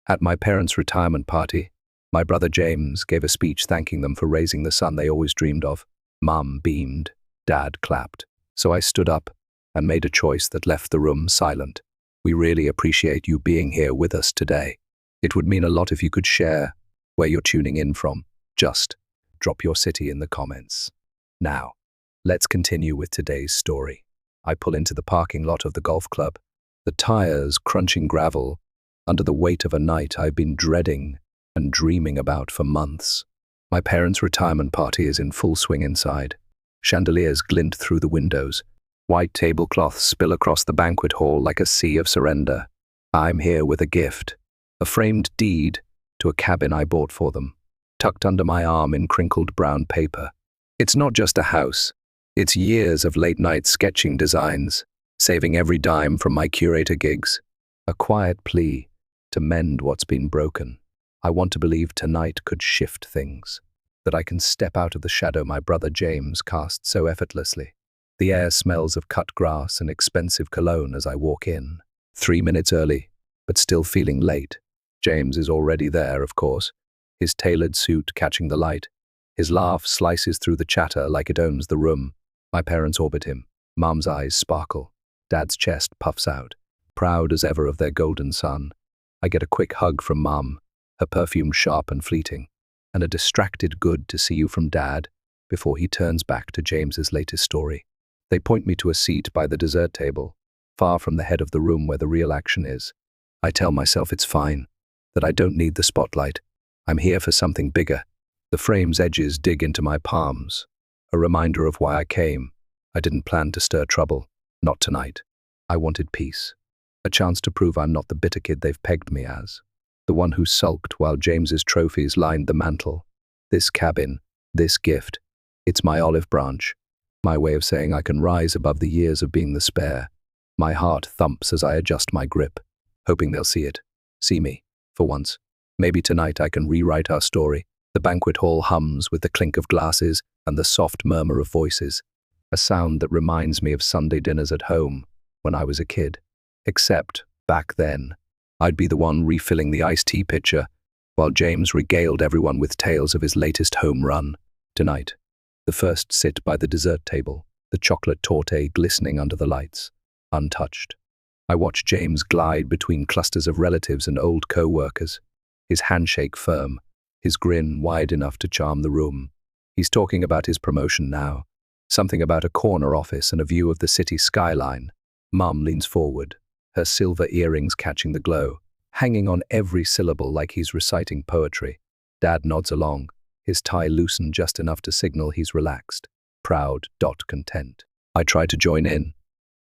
At my parents' retirement party, my brother James gave a speech thanking them for raising the son they always dreamed of. Mum beamed, Dad clapped. So I stood up and made a choice that left the room silent. We really appreciate you being here with us today. It would mean a lot if you could share where you're tuning in from. Just drop your city in the comments. Now, let's continue with today's story. I pull into the parking lot of the golf club, the tires crunching gravel under the weight of a night I've been dreading and dreaming about for months. My parents' retirement party is in full swing inside. Chandeliers glint through the windows. White tablecloths spill across the banquet hall like a sea of surrender. I'm here with a gift, a framed deed to a cabin I bought for them, tucked under my arm in crinkled brown paper. It's not just a house. It's years of late-night sketching designs, saving every dime from my curator gigs. A quiet plea to mend what's been broken. I want to believe tonight could shift things, that I can step out of the shadow my brother James cast so effortlessly. The air smells of cut grass and expensive cologne as I walk in. 3 minutes early, but still feeling late. James is already there, of course, his tailored suit catching the light. His laugh slices through the chatter like it owns the room. My parents orbit him. Mum's eyes sparkle. Dad's chest puffs out, proud as ever of their golden son. I get a quick hug from Mum, her perfume sharp and fleeting, and a distracted good to see you from Dad before he turns back to James's latest story. They point me to a seat by the dessert table, far from the head of the room where the real action is. I tell myself it's fine, that I don't need the spotlight. I'm here for something bigger. The frame's edges dig into my palms, a reminder of why I came. I didn't plan to stir trouble, not tonight. I wanted peace, a chance to prove I'm not the bitter kid they've pegged me as, the one who sulked while James's trophies lined the mantel. This cabin, this gift, it's my olive branch, my way of saying I can rise above the years of being the spare. My heart thumps as I adjust my grip, hoping they'll see it, see me, for once. Maybe tonight I can rewrite our story. The banquet hall hums with the clink of glasses and the soft murmur of voices, a sound that reminds me of Sunday dinners at home when I was a kid. Except, back then, I'd be the one refilling the iced tea pitcher, while James regaled everyone with tales of his latest home run. Tonight, the first sit by the dessert table, the chocolate torte glistening under the lights, untouched. I watch James glide between clusters of relatives and old co-workers, his handshake firm, his grin wide enough to charm the room. He's talking about his promotion now, something about a corner office and a view of the city skyline. Mum leans forward, her silver earrings catching the glow, hanging on every syllable like he's reciting poetry. Dad nods along, his tie loosened just enough to signal he's relaxed, proud, content. I try to join in,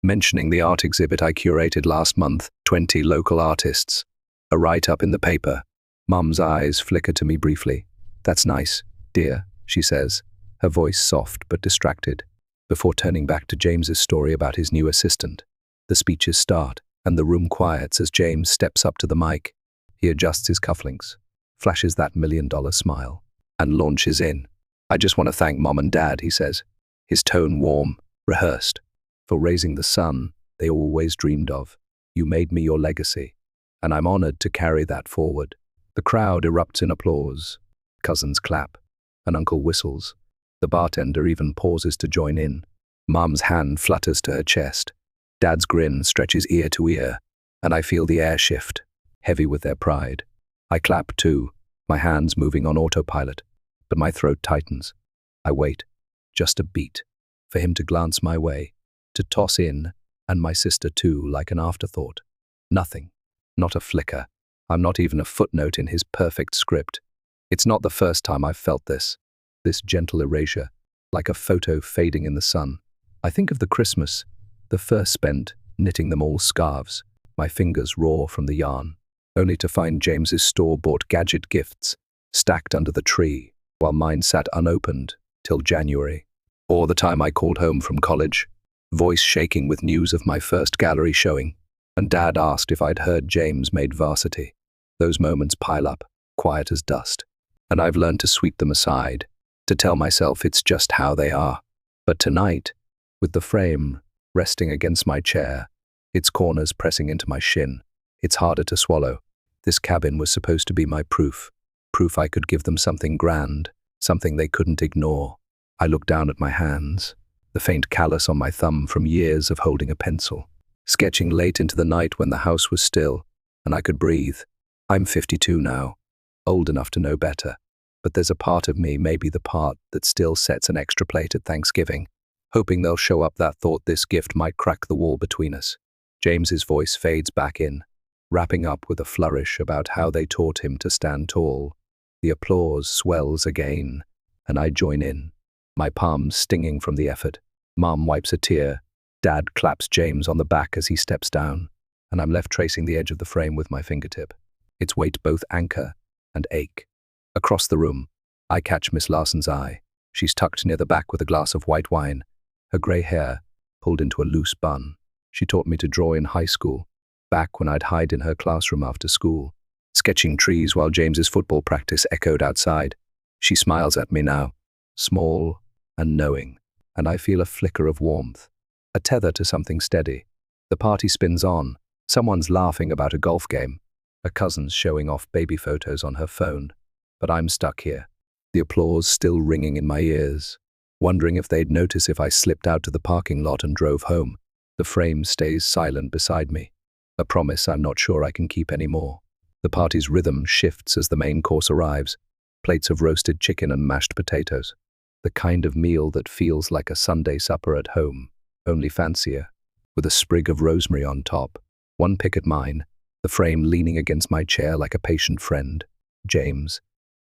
mentioning the art exhibit I curated last month, 20 local artists. A write-up in the paper. Mum's eyes flicker to me briefly. That's nice, dear, she says, her voice soft but distracted, before turning back to James's story about his new assistant. The speeches start, and the room quiets as James steps up to the mic. He adjusts his cufflinks, flashes that $1,000,000 smile, and launches in. I just want to thank Mom and Dad, he says, his tone warm, rehearsed, for raising the son they always dreamed of. You made me your legacy, and I'm honored to carry that forward. The crowd erupts in applause. Cousins clap, and Uncle whistles. The bartender even pauses to join in. Mom's hand flutters to her chest. Dad's grin stretches ear to ear, and I feel the air shift, heavy with their pride. I clap too, my hands moving on autopilot, but my throat tightens. I wait, just a beat, for him to glance my way, to toss in, and my sister too, like an afterthought. Nothing, not a flicker. I'm not even a footnote in his perfect script. It's not the first time I've felt this gentle erasure, like a photo fading in the sun. I think of the Christmas, the first spent knitting them all scarves, my fingers raw from the yarn, only to find James's store-bought gadget gifts stacked under the tree, while mine sat unopened till January. Or the time I called home from college, voice shaking with news of my first gallery showing, and Dad asked if I'd heard James made varsity. Those moments pile up, quiet as dust, and I've learned to sweep them aside, to tell myself it's just how they are. But tonight, with the frame resting against my chair, its corners pressing into my shin, it's harder to swallow. This cabin was supposed to be my proof. Proof I could give them something grand, something they couldn't ignore. I looked down at my hands, the faint callus on my thumb from years of holding a pencil, sketching late into the night when the house was still and I could breathe. I'm 52 now, old enough to know better, but there's a part of me, maybe the part that still sets an extra plate at Thanksgiving, hoping they'll show up that thought this gift might crack the wall between us. James's voice fades back in, wrapping up with a flourish about how they taught him to stand tall. The applause swells again, and I join in, my palms stinging from the effort. Mom wipes a tear. Dad claps James on the back as he steps down, and I'm left tracing the edge of the frame with my fingertip. Its weight both anchor and ache. Across the room, I catch Miss Larson's eye. She's tucked near the back with a glass of white wine, her grey hair pulled into a loose bun. She taught me to draw in high school, back when I'd hide in her classroom after school, sketching trees while James's football practice echoed outside. She smiles at me now, small and knowing, and I feel a flicker of warmth, a tether to something steady. The party spins on. Someone's laughing about a golf game. A cousin's showing off baby photos on her phone. But I'm stuck here, the applause still ringing in my ears, wondering if they'd notice if I slipped out to the parking lot and drove home. The frame stays silent beside me, a promise I'm not sure I can keep anymore. The party's rhythm shifts as the main course arrives, plates of roasted chicken and mashed potatoes. The kind of meal that feels like a Sunday supper at home, only fancier, with a sprig of rosemary on top. One pick at mine, the frame leaning against my chair like a patient friend. James,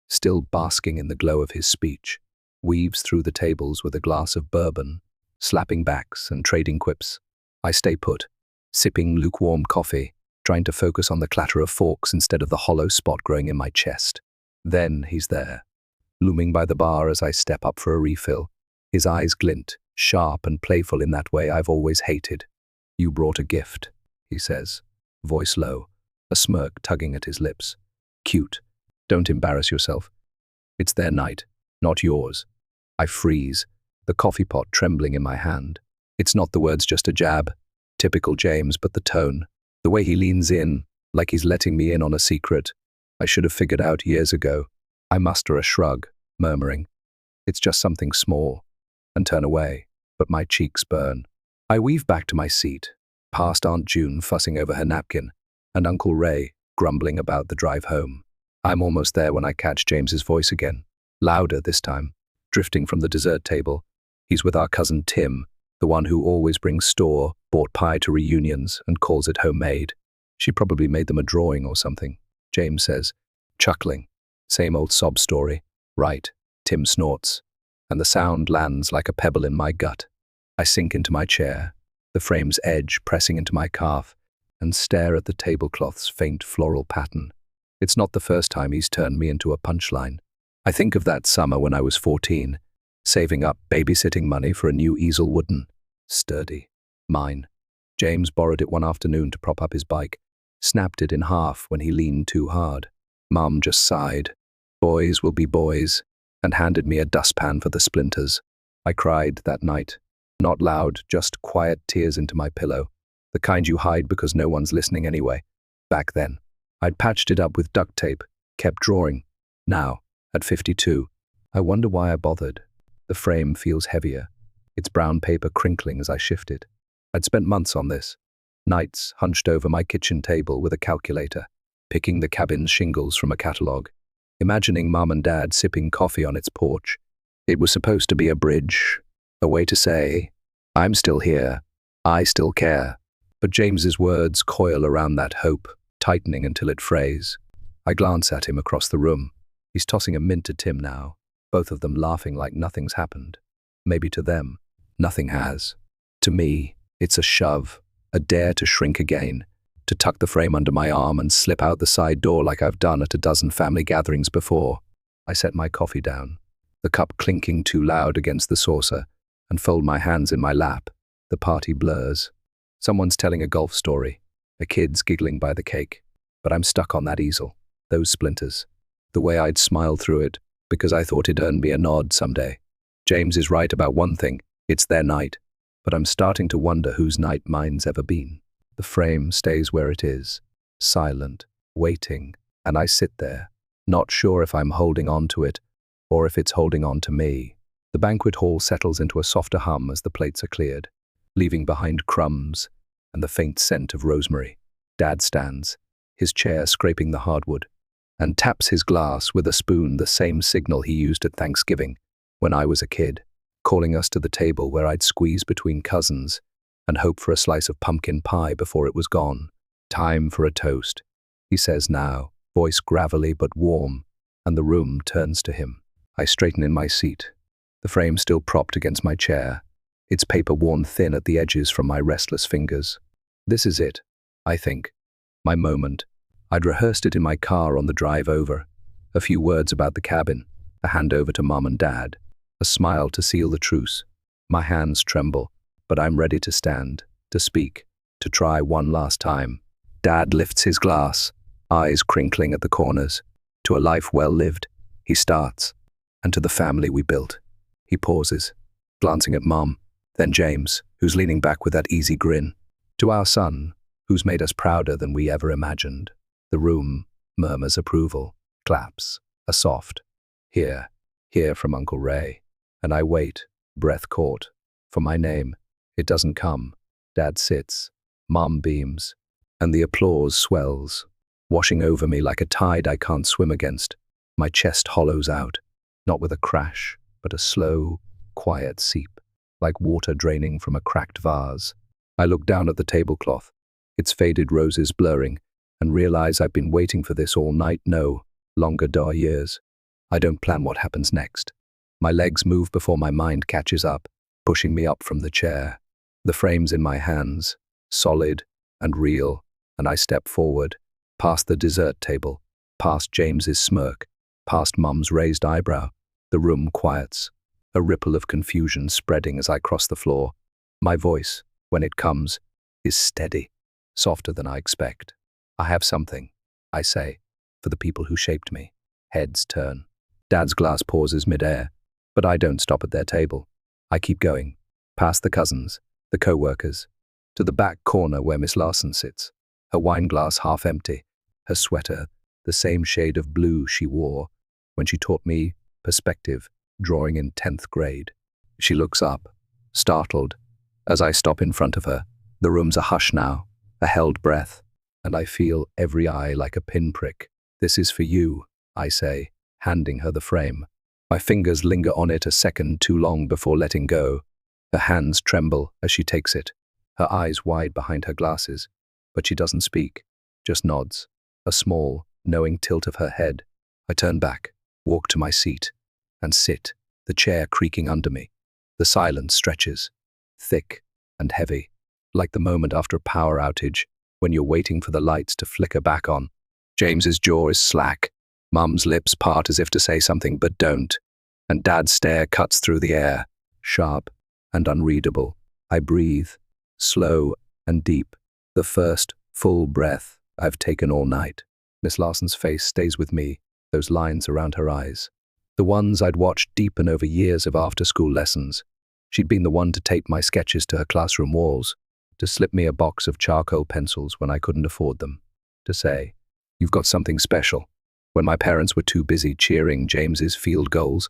still basking in the glow of his speech, weaves through the tables with a glass of bourbon, slapping backs and trading quips. I stay put, sipping lukewarm coffee, trying to focus on the clatter of forks instead of the hollow spot growing in my chest. Then he's there, looming by the bar as I step up for a refill. His eyes glint, sharp and playful in that way I've always hated. "You brought a gift," he says, voice low, a smirk tugging at his lips. "Cute. Don't embarrass yourself. It's their night, not yours." I freeze, the coffee pot trembling in my hand. It's not the words, just a jab. Typical James, but the tone, the way he leans in, like he's letting me in on a secret I should have figured out years ago. I muster a shrug, murmuring, "It's just something small," and turn away, but my cheeks burn. I weave back to my seat, past Aunt June fussing over her napkin, and Uncle Ray grumbling about the drive home. I'm almost there when I catch James's voice again, louder this time, drifting from the dessert table. He's with our cousin Tim, the one who always brings store-bought pie to reunions and calls it homemade. She probably made them a drawing or something, James says, chuckling. Same old sob story. Right, Tim snorts, and the sound lands like a pebble in my gut. I sink into my chair, the frame's edge pressing into my calf, and stare at the tablecloth's faint floral pattern. It's not the first time he's turned me into a punchline. I think of that summer when I was 14, saving up babysitting money for a new easel, wooden, sturdy, mine. James borrowed it one afternoon to prop up his bike, snapped it in half when he leaned too hard. Mum just sighed, "Boys will be boys," and handed me a dustpan for the splinters. I cried that night, not loud, just quiet tears into my pillow, the kind you hide because no one's listening anyway. Back then, I'd patched it up with duct tape, kept drawing. Now, at 52, I wonder why I bothered. The frame feels heavier, its brown paper crinkling as I shift it. I'd spent months on this, nights hunched over my kitchen table with a calculator, picking the cabin's shingles from a catalogue, imagining Mum and Dad sipping coffee on its porch. It was supposed to be a bridge, a way to say, "I'm still here, I still care." But James's words coil around that hope, tightening until it frays. I glance at him across the room. He's tossing a mint to Tim now, both of them laughing like nothing's happened. Maybe to them, nothing has. To me, it's a shove, a dare to shrink again, to tuck the frame under my arm and slip out the side door like I've done at a dozen family gatherings before. I set my coffee down, the cup clinking too loud against the saucer, and fold my hands in my lap. The party blurs. Someone's telling a golf story, a kid's giggling by the cake, but I'm stuck on that easel, those splinters, the way I'd smile through it because I thought it'd earn me a nod someday. James is right about one thing, it's their night, but I'm starting to wonder whose night mine's ever been. The frame stays where it is, silent, waiting, and I sit there, not sure if I'm holding on to it or if it's holding on to me. The banquet hall settles into a softer hum as the plates are cleared, leaving behind crumbs and the faint scent of rosemary. Dad stands, his chair scraping the hardwood, and taps his glass with a spoon, the same signal he used at Thanksgiving when I was a kid, calling us to the table where I'd squeeze between cousins and hope for a slice of pumpkin pie before it was gone. Time for a toast, he says now, voice gravelly but warm, and the room turns to him. I straighten in my seat, the frame still propped against my chair, its paper worn thin at the edges from my restless fingers. This is it, I think. My moment. I'd rehearsed it in my car on the drive over. A few words about the cabin, a handover to Mum and Dad, a smile to seal the truce. My hands tremble, but I'm ready to stand, to speak, to try one last time. Dad lifts his glass, eyes crinkling at the corners. To a life well lived, he starts. And to the family we built. He pauses, glancing at Mum, then James, who's leaning back with that easy grin. To our son, who's made us prouder than we ever imagined. The room murmurs approval, claps, a soft, here from Uncle Ray. And I wait, breath caught, for my name. It doesn't come. Dad sits, Mum beams, and the applause swells, washing over me like a tide I can't swim against. My chest hollows out, not with a crash, but a slow, quiet seep, like water draining from a cracked vase. I look down at the tablecloth, its faded roses blurring, and realize I've been waiting for this all night. No, longer years. I don't plan what happens next. My legs move before my mind catches up, pushing me up from the chair. The frame's in my hands, solid and real, and I step forward, past the dessert table, past James's smirk, past Mum's raised eyebrow. The room quiets, a ripple of confusion spreading as I cross the floor. My voice, when it comes, is steady, softer than I expect. I have something, I say, for the people who shaped me. Heads turn. Dad's glass pauses mid-air, but I don't stop at their table. I keep going, past the cousins, the co-workers, to the back corner where Miss Larson sits, her wine glass half empty, her sweater the same shade of blue she wore when she taught me perspective drawing in 10th grade. She looks up, startled, as I stop in front of her. The room's a hush now, a held breath, and I feel every eye like a pinprick. This is for you, I say, handing her the frame. My fingers linger on it a second too long before letting go. Her hands tremble as she takes it, her eyes wide behind her glasses, but she doesn't speak, just nods, a small, knowing tilt of her head. I turn back, walk to my seat, and sit, the chair creaking under me. The silence stretches, thick and heavy, like the moment after a power outage when you're waiting for the lights to flicker back on. James's jaw is slack, Mum's lips part as if to say something but don't, and Dad's stare cuts through the air, sharp and unreadable. I breathe, slow and deep, the first full breath I've taken all night. Miss Larson's face stays with me, those lines around her eyes. The ones I'd watched deepen over years of after-school lessons. She'd been the one to tape my sketches to her classroom walls, to slip me a box of charcoal pencils when I couldn't afford them, to say, "You've got something special." When my parents were too busy cheering James's field goals,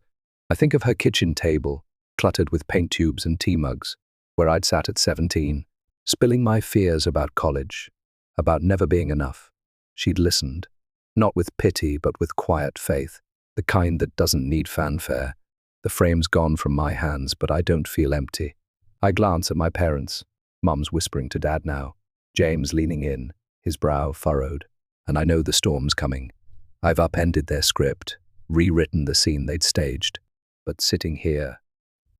I think of her kitchen table, cluttered with paint tubes and tea mugs, where I'd sat at 17, spilling my fears about college, about never being enough. She'd listened, not with pity but with quiet faith, the kind that doesn't need fanfare. The frame's gone from my hands, but I don't feel empty. I glance at my parents. Mum's whispering to Dad now, James leaning in, his brow furrowed, and I know the storm's coming. I've upended their script, rewritten the scene they'd staged. But sitting here,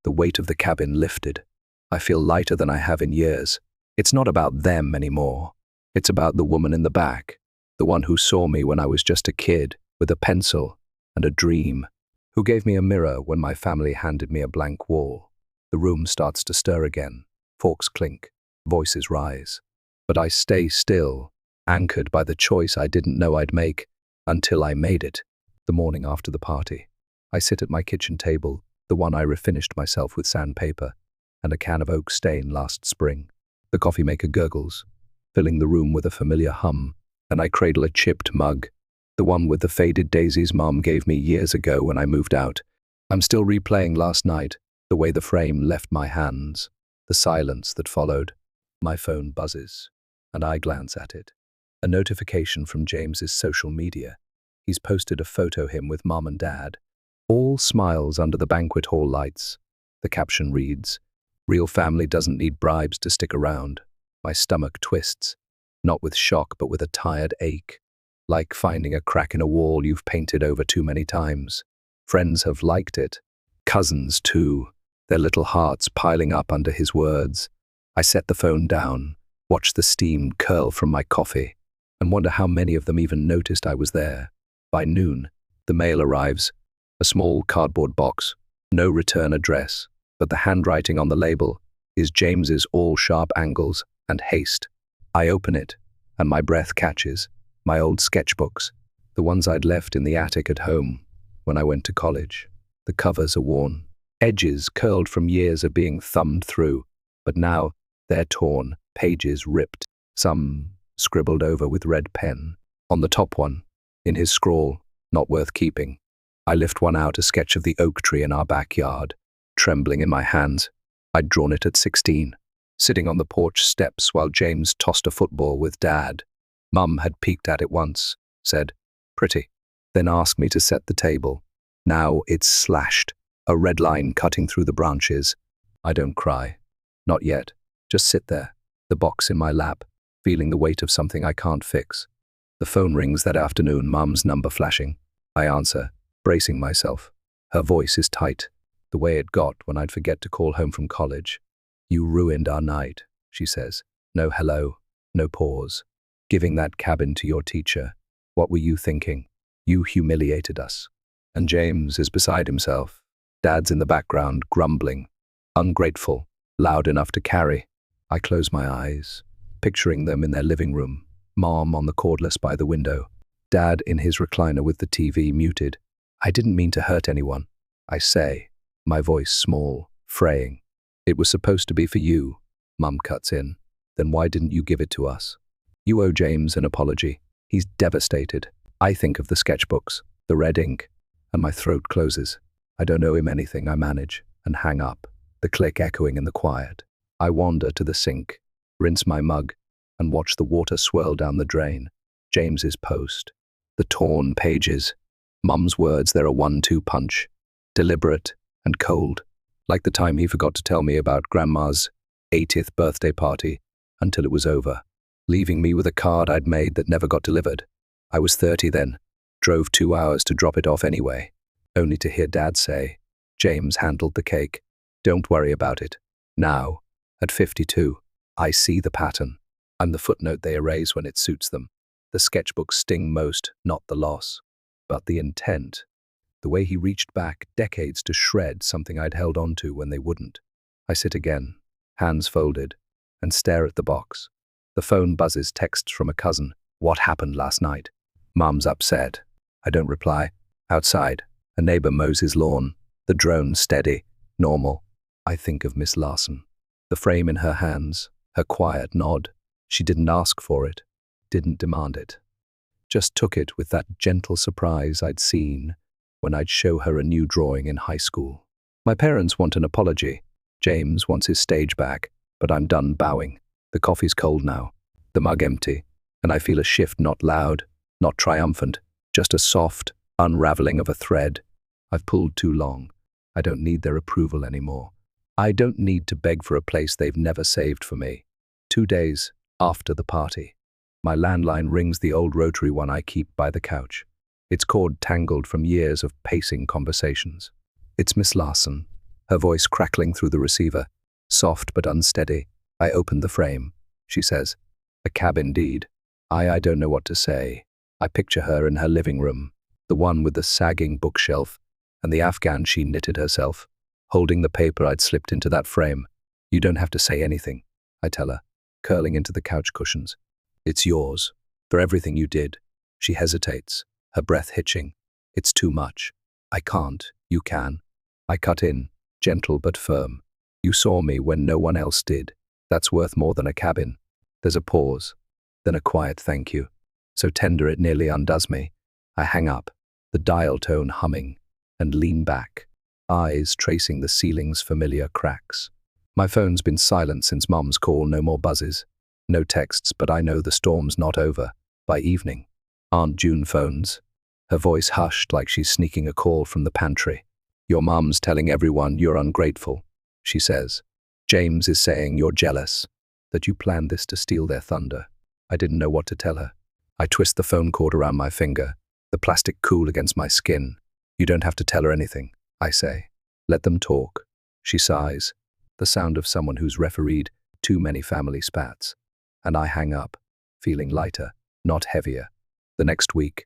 the weight of the cabin lifted. I feel lighter than I have in years. It's not about them anymore. It's about the woman in the back, the one who saw me when I was just a kid, with a pencil and a dream, who gave me a mirror when my family handed me a blank wall. The room starts to stir again. Forks clink, voices rise. But I stay still, anchored by the choice I didn't know I'd make until I made it. The morning after the party, I sit at my kitchen table, the one I refinished myself with sandpaper and a can of oak stain last spring. The coffee maker gurgles, filling the room with a familiar hum. and I cradle a chipped mug, the one with the faded daisies Mom gave me years ago when I moved out. I'm still replaying last night, the way the frame left my hands, the silence that followed. My phone buzzes, and I glance at it. A notification from James's social media. He's posted a photo of him with Mom and Dad, all smiles under the banquet hall lights. The caption reads, "Real family doesn't need bribes to stick around." My stomach twists, not with shock but with a tired ache, like finding a crack in a wall you've painted over too many times. Friends have liked it. Cousins too, their little hearts piling up under his words. I set the phone down, watch the steam curl from my coffee, and wonder how many of them even noticed I was there. By noon, the mail arrives, a small cardboard box, no return address, but the handwriting on the label is James's all sharp angles and haste. I open it, and my breath catches. My old sketchbooks, the ones I'd left in the attic at home when I went to college. The covers are worn, edges curled from years of being thumbed through, but now they're torn, pages ripped, some scribbled over with red pen. On the top one, in his scrawl, "Not worth keeping." I lift one out, a sketch of the oak tree in our backyard, trembling in my hands. I'd drawn it at 16, sitting on the porch steps while James tossed a football with Dad. Mum had peeked at it once, said, "Pretty," then asked me to set the table. Now it's slashed, a red line cutting through the branches. I don't cry. Not yet. Just sit there, the box in my lap, feeling the weight of something I can't fix. The phone rings that afternoon, Mum's number flashing. I answer, bracing myself. Her voice is tight, the way it got when I'd forget to call home from college. "You ruined our night," she says. No hello, no pause. "Giving that cabin to your teacher. What were you thinking? You humiliated us." And James is beside himself. Dad's in the background, grumbling, ungrateful, loud enough to carry. I close my eyes, picturing them in their living room. Mom on the cordless by the window. Dad in his recliner with the TV muted. "I didn't mean to hurt anyone," I say, my voice small, fraying. "It was supposed to be for you," Mum cuts in. "Then why didn't you give it to us?" "You owe James an apology. He's devastated." I think of the sketchbooks, the red ink, and my throat closes. I don't owe him anything, I manage, and hang up, the click echoing in the quiet. I wander to the sink, rinse my mug, and watch the water swirl down the drain. James's post. The torn pages. Mum's words, they're a 1-2 punch. Deliberate and cold. Like the time he forgot to tell me about Grandma's 80th birthday party until it was over, leaving me with a card I'd made that never got delivered. I was 30 then, drove 2 hours to drop it off anyway, only to hear Dad say, "James handled the cake. Don't worry about it." Now, at 52, I see the pattern. I'm the footnote they erase when it suits them. The sketchbooks sting most, not the loss, but the intent. The way he reached back decades to shred something I'd held onto when they wouldn't. I sit again, hands folded, and stare at the box. The phone buzzes, texts from a cousin. "What happened last night?" Mum's upset. I don't reply. Outside, a neighbor mows his lawn. The drone steady, normal. I think of Miss Larson. The frame in her hands, her quiet nod. She didn't ask for it, didn't demand it. Just took it with that gentle surprise I'd seen when I'd show her a new drawing in high school. My parents want an apology. James wants his stage back, but I'm done bowing. The coffee's cold now, the mug empty, and I feel a shift, not loud, not triumphant, just a soft unraveling of a thread. I've pulled too long. I don't need their approval anymore. I don't need to beg for a place they've never saved for me. 2 days after the party, my landline rings, the old rotary one I keep by the couch. Its cord tangled from years of pacing conversations. It's Miss Larson, her voice crackling through the receiver, soft but unsteady. I opened the frame. She says, "A cab indeed." I don't know what to say. I picture her in her living room, the one with the sagging bookshelf and the Afghan she knitted herself, holding the paper I'd slipped into that frame. "You don't have to say anything," I tell her, curling into the couch cushions. "It's yours, for everything you did." She hesitates, her breath hitching. "It's too much." "I can't, you can." I cut in, gentle but firm. "You saw me when no one else did. That's worth more than a cabin." There's a pause, then a quiet thank you. so tender it nearly undoes me. I hang up, the dial tone humming, and lean back, eyes tracing the ceiling's familiar cracks. My phone's been silent since Mum's call, no more buzzes. No texts, but I know the storm's not over. By evening, Aunt June phones, her voice hushed like she's sneaking a call from the pantry. Your mum's telling everyone you're ungrateful, she says. James is saying you're jealous, that you planned this to steal their thunder. I didn't know what to tell her. I twist the phone cord around my finger, the plastic cool against my skin. You don't have to tell her anything, I say. Let them talk. She sighs, the sound of someone who's refereed too many family spats. And I hang up, feeling lighter, not heavier. The next week,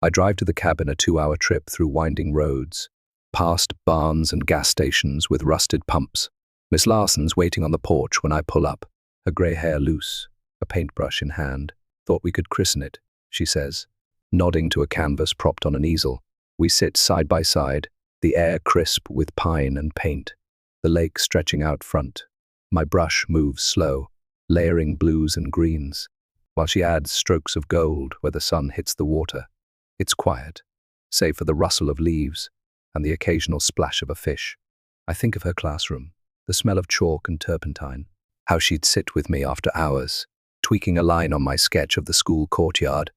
I drive to the cabin, a 2-hour trip through winding roads, past barns and gas stations with rusted pumps. Miss Larson's waiting on the porch when I pull up, her grey hair loose, a paintbrush in hand. Thought we could christen it, she says, nodding to a canvas propped on an easel. We sit side by side, the air crisp with pine and paint, the lake stretching out front. My brush moves slow, layering blues and greens, while she adds strokes of gold where the sun hits the water. It's quiet, save for the rustle of leaves and the occasional splash of a fish. I think of her classroom, the smell of chalk and turpentine, how she'd sit with me after hours, tweaking a line on my sketch of the school courtyard.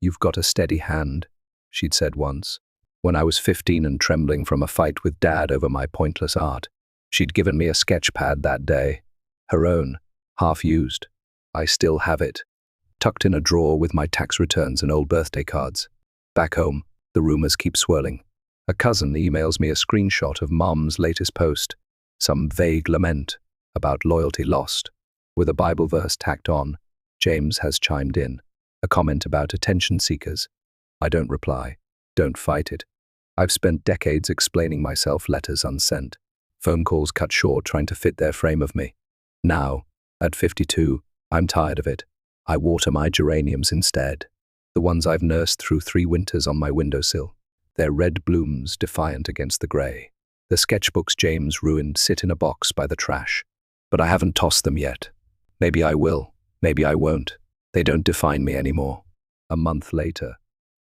You've got a steady hand, she'd said once, when I was 15 and trembling from a fight with Dad over my pointless art. She'd given me a sketch pad that day, her own, half-used. I still have it, tucked in a drawer with my tax returns and old birthday cards. Back home, the rumors keep swirling. A cousin emails me a screenshot of Mom's latest post, some vague lament about loyalty lost. With a Bible verse tacked on, James has chimed in, a comment about attention seekers. I don't reply. Don't fight it. I've spent decades explaining myself, letters unsent, phone calls cut short trying to fit their frame of me. Now, at 52, I'm tired of it. I water my geraniums instead, the ones I've nursed through 3 winters on my windowsill, their red blooms defiant against the grey. The sketchbooks James ruined sit in a box by the trash, but I haven't tossed them yet. Maybe I will, maybe I won't. They don't define me anymore. A month later,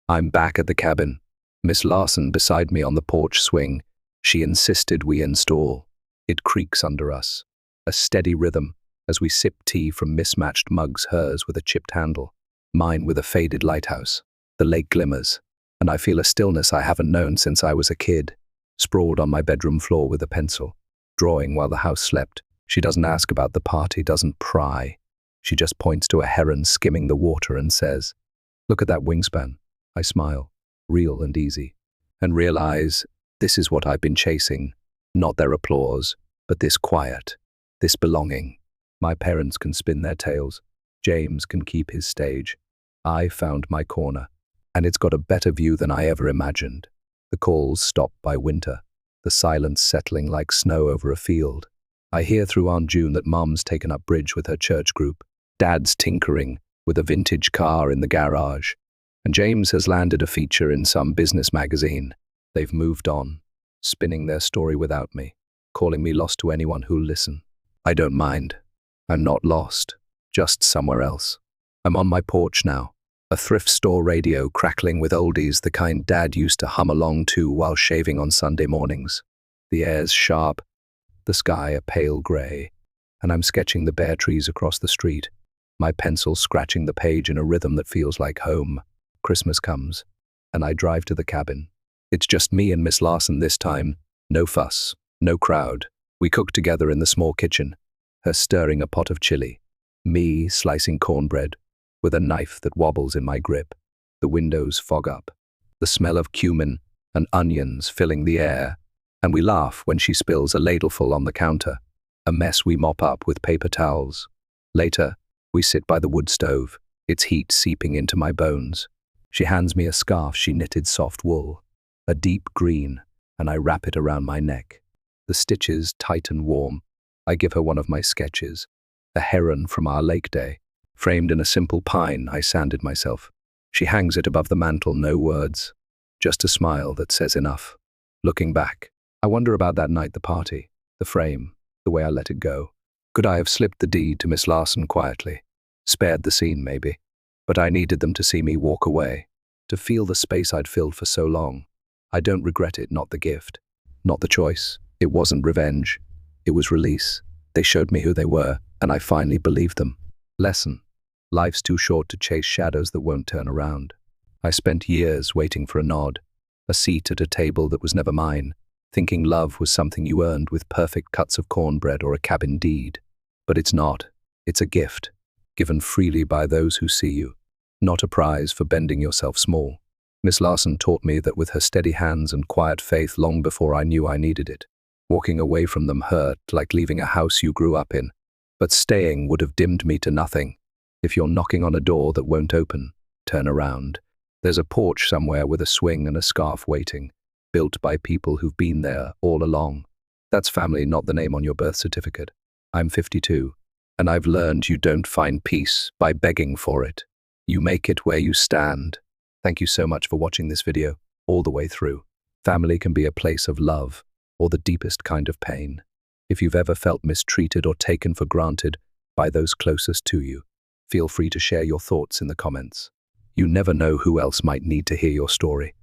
I'm back at the cabin, Miss Larson beside me on the porch swing. She insisted we install. It creaks under us, a steady rhythm, as we sip tea from mismatched mugs, hers with a chipped handle, mine with a faded lighthouse. The lake glimmers, and I feel a stillness I haven't known since I was a kid, sprawled on my bedroom floor with a pencil, drawing while the house slept. She doesn't ask about the party, doesn't pry. She just points to a heron skimming the water and says, "Look at that wingspan." I smile, real and easy, and realize this is what I've been chasing, not their applause, but this quiet, this belonging. My parents can spin their tales. James can keep his stage. I found my corner, and it's got a better view than I ever imagined. The calls stop by winter, the silence settling like snow over a field. I hear through Aunt June that Mum's taken up bridge with her church group, Dad's tinkering with a vintage car in the garage, and James has landed a feature in some business magazine. They've moved on, spinning their story without me, calling me lost to anyone who'll listen. I don't mind. I'm not lost, just somewhere else. I'm on my porch now, a thrift store radio crackling with oldies, the kind Dad used to hum along to while shaving on Sunday mornings. The air's sharp, the sky a pale grey, and I'm sketching the bare trees across the street, my pencil scratching the page in a rhythm that feels like home. Christmas comes, and I drive to the cabin. It's just me and Miss Larson this time. No fuss, no crowd. We cook together in the small kitchen, her stirring a pot of chili, me slicing cornbread with a knife that wobbles in my grip. The windows fog up, the smell of cumin and onions filling the air, and we laugh when she spills a ladleful on the counter, a mess we mop up with paper towels. Later, we sit by the wood stove, its heat seeping into my bones. She hands me a scarf she knitted soft wool, a deep green, and I wrap it around my neck. The stitches tight and warm. I give her one of my sketches, a heron from our lake day, framed in a simple pine I sanded myself. She hangs it above the mantel, no words, just a smile that says enough. Looking back, I wonder about that night, the party, the frame, the way I let it go. Could I have slipped the deed to Miss Larson quietly? Spared the scene, maybe. But I needed them to see me walk away, to feel the space I'd filled for so long. I don't regret it, not the gift, not the choice. It wasn't revenge. It was release. They showed me who they were, and I finally believed them. Lesson: life's too short to chase shadows that won't turn around. I spent years waiting for a nod, a seat at a table that was never mine, thinking love was something you earned with perfect cuts of cornbread or a cabin deed. But it's not. It's a gift, given freely by those who see you, not a prize for bending yourself small. Miss Larson taught me that with her steady hands and quiet faith long before I knew I needed it. Walking away from them hurt like leaving a house you grew up in, but staying would have dimmed me to nothing. If you're knocking on a door that won't open, turn around. There's a porch somewhere with a swing and a scarf waiting, built by people who've been there all along. That's family, not the name on your birth certificate. I'm 52, and I've learned you don't find peace by begging for it. You make it where you stand. Thank you so much for watching this video all the way through. Family can be a place of love or the deepest kind of pain. If you've ever felt mistreated or taken for granted by those closest to you, feel free to share your thoughts in the comments. You never know who else might need to hear your story.